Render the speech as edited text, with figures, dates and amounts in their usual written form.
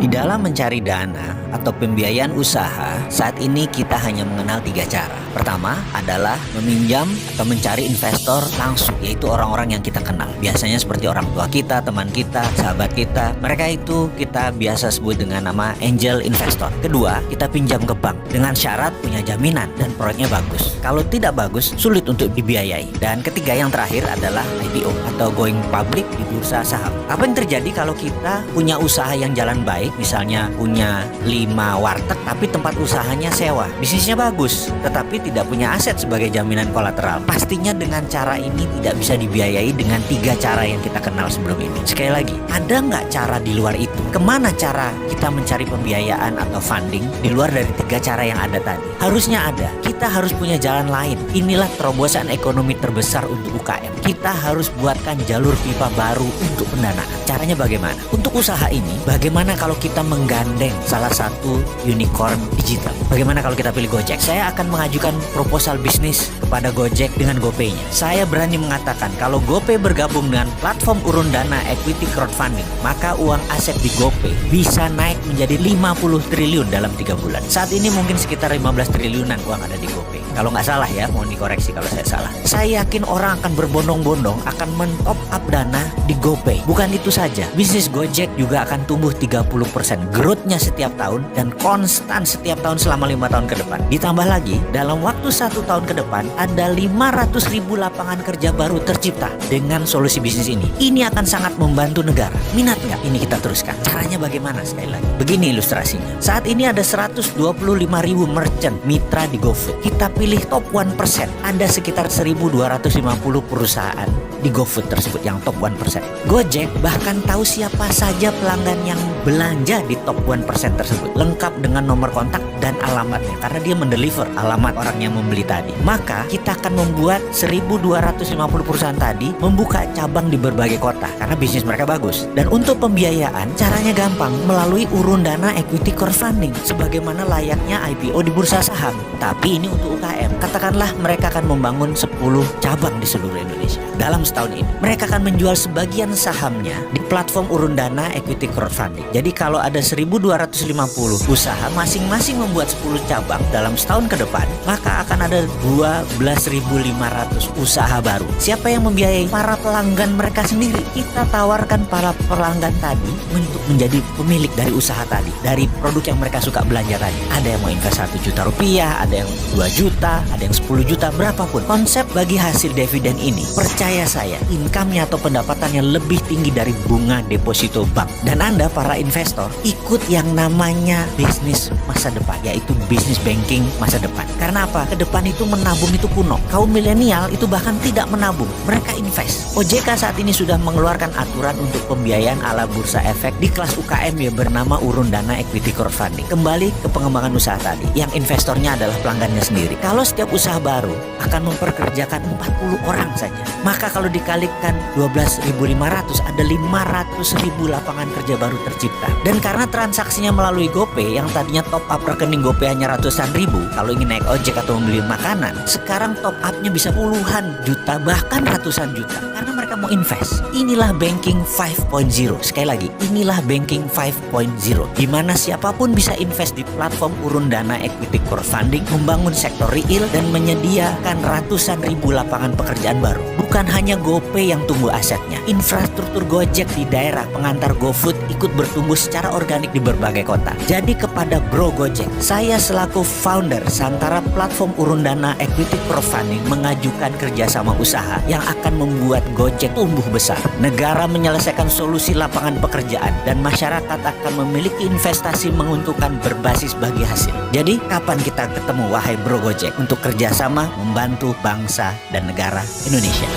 Di dalam mencari dana atau pembiayaan usaha, saat ini kita hanya mengenal 3 cara. Pertama adalah meminjam atau mencari investor langsung, yaitu orang-orang yang kita kenal. Biasanya seperti orang tua kita, teman kita, sahabat kita. Mereka itu kita biasa sebut dengan nama angel investor. Kedua, kita pinjam ke bank dengan syarat punya jaminan dan proyeknya bagus. Kalau tidak bagus, sulit untuk dibiayai. Dan ketiga, yang terakhir adalah IPO atau going public di bursa saham. Apa yang terjadi kalau kita punya usaha yang jalan baik, misalnya punya 5 warteg tapi tempat usahanya sewa, bisnisnya bagus tetapi tidak punya aset sebagai jaminan kolateral? Pastinya dengan cara ini tidak bisa dibiayai dengan 3 cara yang kita kenal sebelum ini. Sekali lagi, ada nggak cara di luar itu? Kemana cara kita mencari pembiayaan atau funding di luar dari 3 cara yang ada tadi? Harusnya ada. Kita harus punya jalan lain. Inilah terobosan ekonomi terbesar untuk UKM. Kita harus buatkan jalur pipa baru untuk pendanaan. Caranya bagaimana? Untuk usaha ini, bagaimana kalau kita menggandeng salah satu unicorn digital? Bagaimana kalau kita pilih Gojek? Saya akan mengajukan proposal bisnis kepada Gojek dengan GoPay-nya. Saya berani mengatakan kalau GoPay bergabung dengan platform urun dana equity crowdfunding, maka uang aset di GoPay bisa naik menjadi 50 triliun dalam 3 bulan. Saat ini mungkin sekitar 15 triliunan uang ada di GoPay. Kalau nggak salah ya, mohon dikoreksi kalau saya salah. Saya yakin orang akan berbondong-bondong akan men-top up dana di GoPay. Bukan itu saja, bisnis Gojek juga akan tumbuh 30%. Growth-nya setiap tahun dan konstan setiap tahun selama 5 tahun ke depan. Ditambah lagi, dalam waktu 1 tahun ke depan ada 500.000 lapangan kerja baru tercipta dengan solusi bisnis ini. Ini akan sangat membantu negara. Minat nggak? Ini kita teruskan. Caranya bagaimana sekali lagi? Begini ilustrasinya. Saat ini ada 125.000 merchant mitra di GoFood. Kita pilih top 1%. Ada sekitar 1.250 perusahaan di GoFood tersebut yang top 1%. Gojek bahkan tahu siapa saja pelanggan yang belanja di top 1% tersebut, lengkap dengan nomor kontak dan alamatnya, karena dia mendeliver alamat orang yang membeli tadi. Maka kita akan membuat 1.250 perusahaan tadi membuka cabang di berbagai kota karena bisnis mereka bagus. Dan untuk pembiayaan caranya gampang, melalui urun dana equity crowdfunding sebagaimana layaknya IPO di bursa saham. Tapi ini untuk UKM. Katakanlah mereka akan membangun 10 cabang di seluruh Indonesia. Dalam setahun ini mereka akan menjual sebagian sahamnya di platform urun dana equity crowdfunding. Jadi kalau ada 1.250 usaha masing-masing membuat 10 cabang dalam setahun ke depan, maka akan ada 12.500 usaha baru. Siapa yang membiayai? Para pelanggan mereka sendiri. Kita tawarkan para pelanggan tadi untuk menjadi pemilik dari usaha tadi, dari produk yang mereka suka belanja tadi. Ada yang mau invest 1 juta rupiah, ada yang 2 juta, ada yang 10 juta, berapapun. Konsep bagi hasil dividen ini, percaya saya, income-nya atau pendapatannya lebih tinggi dari bunga deposito bank. Dan Anda para investor ikut yang namanya bisnis masa depan, yaitu bisnis banking masa depan. Karena apa? Ke depan itu menabung itu kuno. Kaum milenial itu bahkan tidak menabung, mereka invest. OJK saat ini sudah mengeluarkan aturan untuk pembiayaan ala bursa efek di kelas UKM ya, bernama urun dana equity crowdfunding. Kembali ke pengembangan usaha tadi, yang investornya adalah pelanggannya sendiri. Kalau setiap usaha baru akan memperkerjakan 40 orang saja, maka kalau dikalikan 12.500 ada 500.000 lapangan kerja baru tercipta. Dan karena transaksinya melalui GoPay yang tadinya top up rekening GoPay hanya ratusan ribu, kalau ingin naik ojek atau membeli makanan, sekarang top upnya bisa puluhan juta bahkan ratusan juta karena mereka mau invest. Inilah banking 5.0. Sekali lagi, inilah banking 5.0 di mana siapapun bisa invest di platform urun dana equity crowdfunding, membangun sektor real dan menyediakan ratusan ribu lapangan pekerjaan baru. Bukan hanya GoPay yang tumbuh asetnya, infrastruktur Gojek di daerah pengantar GoFood ikut bertumbuh secara organik di berbagai kota. Jadi kepada Bro Gojek, saya selaku founder Santara platform urun dana equity crowdfunding mengajukan kerjasama usaha yang akan membuat Gojek tumbuh besar. Negara menyelesaikan solusi lapangan pekerjaan dan masyarakat akan memiliki investasi menguntungkan berbasis bagi hasil. Jadi kapan kita ketemu wahai Bro Gojek untuk kerjasama membantu bangsa dan negara Indonesia?